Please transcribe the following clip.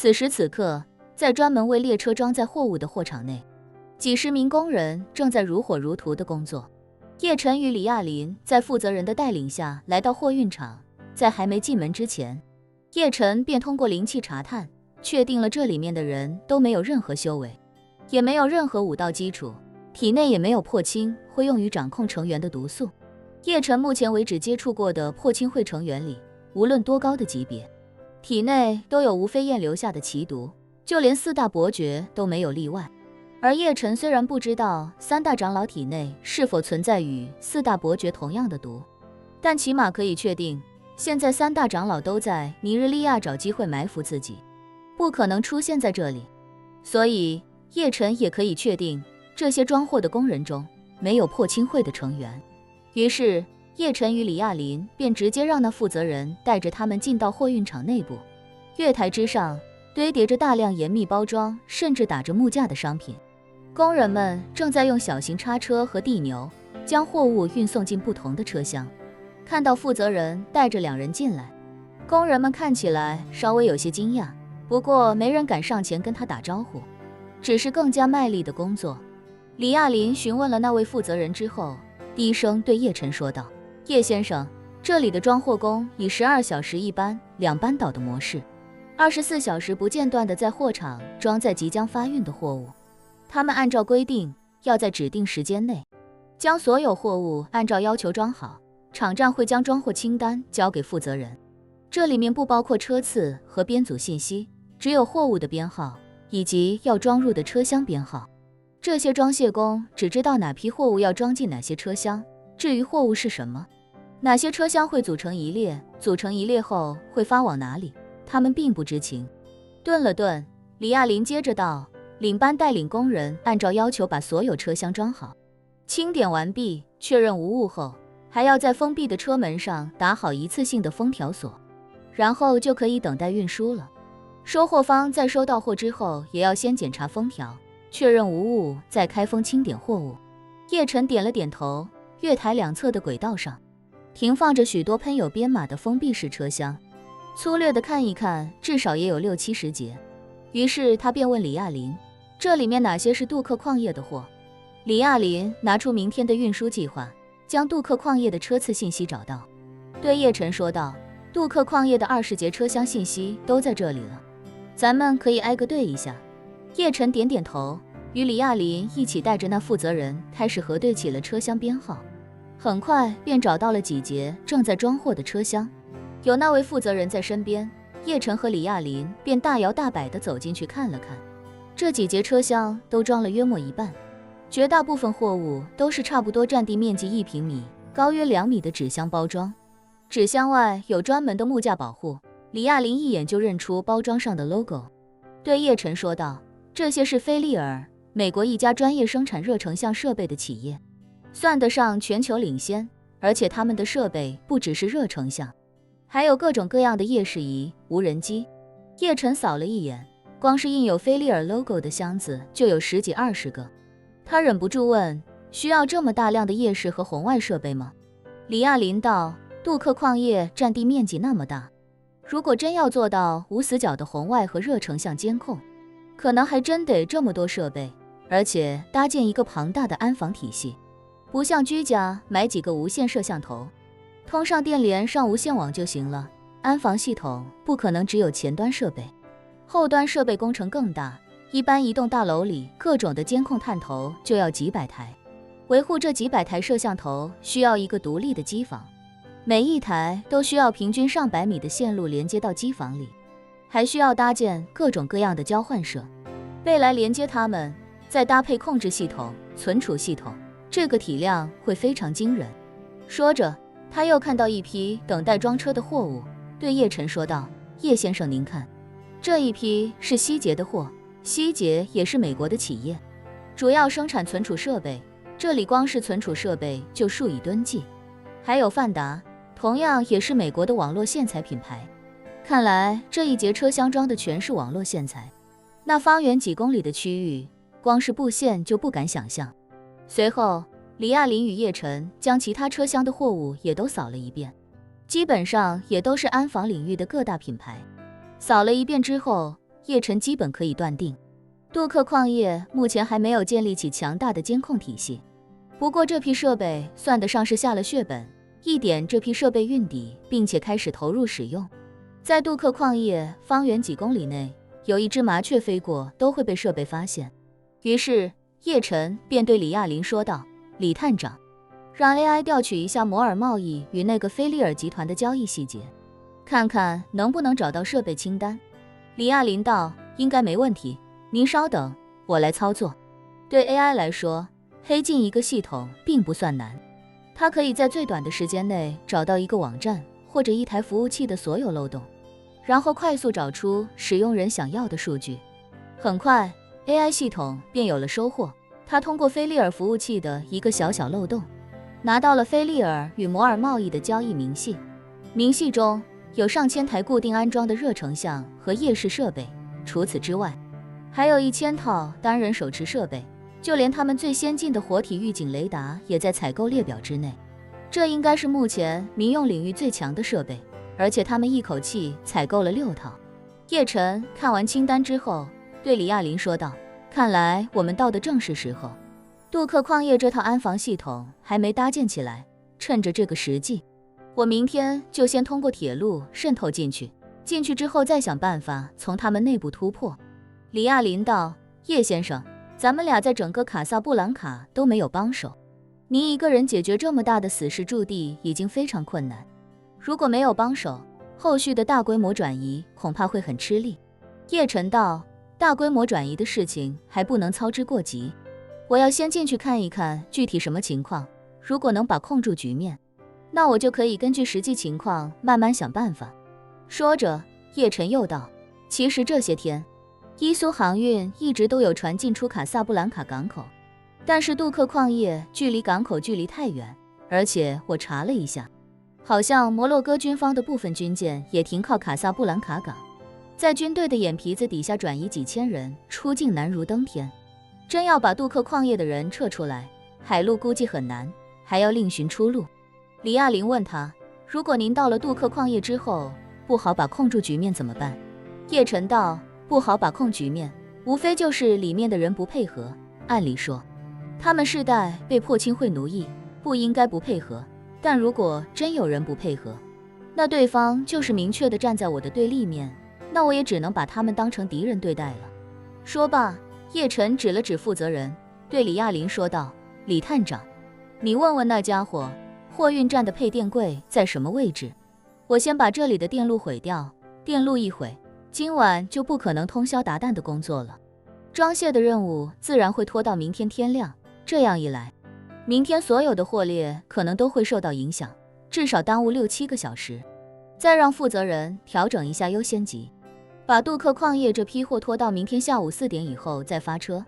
此时此刻，在专门为列车装载货物的货场内，几十名工人正在如火如荼的工作。叶晨与李亚林在负责人的带领下来到货运场，在还没进门之前，叶晨便通过灵气查探，确定了这里面的人都没有任何修为，也没有任何武道基础，体内也没有破青会用于掌控成员的毒素。叶晨目前为止接触过的破青会成员里，无论多高的级别，体内都有吴飞燕留下的奇毒，就连4大伯爵都没有例外。而叶晨虽然不知道3大长老体内是否存在与4大伯爵同样的毒，但起码可以确定，现在3大长老都在尼日利亚找机会埋伏自己，不可能出现在这里。所以叶晨也可以确定，这些装货的工人中没有破青会的成员。于是叶晨与李亚林便直接让那负责人带着他们进到货运场内部。月台之上堆叠着大量严密包装甚至打着木架的商品，工人们正在用小型叉车和地牛将货物运送进不同的车厢。看到负责人带着2人进来，工人们看起来稍微有些惊讶，不过没人敢上前跟他打招呼，只是更加卖力的工作。李亚林询问了那位负责人之后，低声对叶晨说道：叶先生，这里的装货工以12小时一班2班倒的模式，24小时不间断地在货场装载即将发运的货物。他们按照规定要在指定时间内将所有货物按照要求装好，场站会将装货清单交给负责人，这里面不包括车次和编组信息，只有货物的编号以及要装入的车厢编号。这些装卸工只知道哪批货物要装进哪些车厢，至于货物是什么，哪些车厢会组成一列，组成一列后会发往哪里，他们并不知情。顿了顿，李亚林接着道：领班带领工人按照要求把所有车厢装好，清点完毕，确认无误后，还要在封闭的车门上打好一次性的封条锁，然后就可以等待运输了。收货方在收到货之后，也要先检查封条，确认无误，再开封清点货物。叶晨点了点头。月台两侧的轨道上停放着许多喷有编码的封闭式车厢，粗略的看一看，至少也有60-70节。于是他便问李亚林，这里面哪些是杜克矿业的货？李亚林拿出明天的运输计划，将杜克矿业的车次信息找到，对叶晨说道：杜克矿业的20节车厢信息都在这里了，咱们可以挨个对一下。叶晨点点头，与李亚林一起带着那负责人开始核对起了车厢编号。很快便找到了几节正在装货的车厢，有那位负责人在身边，叶晨和李亚林便大摇大摆地走进去看了看。这几节车厢都装了约莫一半，绝大部分货物都是差不多占地面积1平米、高约2米的纸箱包装，纸箱外有专门的木架保护。李亚林一眼就认出包装上的 logo， 对叶晨说道：这些是菲利尔，美国一家专业生产热成像设备的企业，算得上全球领先，而且他们的设备不只是热成像，还有各种各样的夜视仪、无人机。叶晨扫了一眼，光是印有菲利尔 logo 的箱子就有10几20个。他忍不住问：需要这么大量的夜视和红外设备吗？李亚林道：杜克矿业占地面积那么大，如果真要做到无死角的红外和热成像监控，可能还真得这么多设备，而且搭建一个庞大的安防体系，不像居家买几个无线摄像头，通上电连上无线网就行了。安防系统不可能只有前端设备，后端设备工程更大，一般一栋大楼里各种的监控探头就要几百台，维护这几百台摄像头需要一个独立的机房，每一台都需要平均上百米的线路连接到机房里，还需要搭建各种各样的交换设备来连接它们，再搭配控制系统、存储系统，这个体量会非常惊人。说着，他又看到一批等待装车的货物，对叶晨说道：叶先生您看，这一批是希捷的货，希捷也是美国的企业，主要生产存储设备，这里光是存储设备就数以吨计。还有范达，同样也是美国的网络线材品牌，看来这一节车厢装的全是网络线材，那方圆几公里的区域，光是布线就不敢想象。随后李亚林与叶晨将其他车厢的货物也都扫了一遍，基本上也都是安防领域的各大品牌。扫了一遍之后，叶晨基本可以断定，杜克矿业目前还没有建立起强大的监控体系。不过这批设备算得上是下了血本，一点这批设备运抵，并且开始投入使用。在杜克矿业方圆几公里内，有一只麻雀飞过都会被设备发现。于是叶晨便对李亚林说道：“李探长，让 AI 调取一下摩尔贸易与那个菲利尔集团的交易细节，看看能不能找到设备清单。”李亚林道：“应该没问题，您稍等，我来操作。”对 AI 来说，黑进一个系统并不算难，它可以在最短的时间内找到一个网站或者一台服务器的所有漏洞，然后快速找出使用人想要的数据。很快 AI 系统便有了收获，它通过菲利尔服务器的一个小漏洞，拿到了菲利尔与摩尔贸易的交易明细。明细中有上千台固定安装的热成像和夜视设备，除此之外，还有1000套单人手持设备，就连他们最先进的活体预警雷达也在采购列表之内。这应该是目前民用领域最强的设备，而且他们一口气采购了6套。叶晨看完清单之后，对李亚林说道：“看来我们到的正是时候。杜克矿业这套安防系统还没搭建起来，趁着这个时机，我明天就先通过铁路渗透进去，进去之后再想办法从他们内部突破。”李亚林道：“叶先生，咱们俩在整个卡萨布兰卡都没有帮手，您一个人解决这么大的死士驻地已经非常困难，如果没有帮手，后续的大规模转移恐怕会很吃力。”叶晨道：“大规模转移的事情还不能操之过急，我要先进去看一看具体什么情况，如果能把控住局面，那我就可以根据实际情况慢慢想办法。”说着，叶晨又道：“其实这些天伊苏航运一直都有船进出卡萨布兰卡港口，但是杜克矿业距离港口距离太远，而且我查了一下，好像摩洛哥军方的部分军舰也停靠卡萨布兰卡港，在军队的眼皮子底下转移几千人，出境难如登天。真要把杜克矿业的人撤出来，海路估计很难，还要另寻出路。”李亚林问他：“如果您到了杜克矿业之后，不好把控住局面怎么办？”叶晨道：“不好把控局面，无非就是里面的人不配合。按理说，他们世代被迫亲会奴役，不应该不配合。但如果真有人不配合，那对方就是明确的站在我的对立面，那我也只能把他们当成敌人对待了。”说罢，叶晨指了指负责人，对李亚林说道：“李探长，你问问那家伙，货运站的配电柜在什么位置？我先把这里的电路毁掉，电路一毁，今晚就不可能通宵达旦的工作了。装卸的任务自然会拖到明天天亮，这样一来，明天所有的货列可能都会受到影响，至少耽误6-7个小时。再让负责人调整一下优先级，把杜克矿业这批货拖到明天下午4点以后再发车。”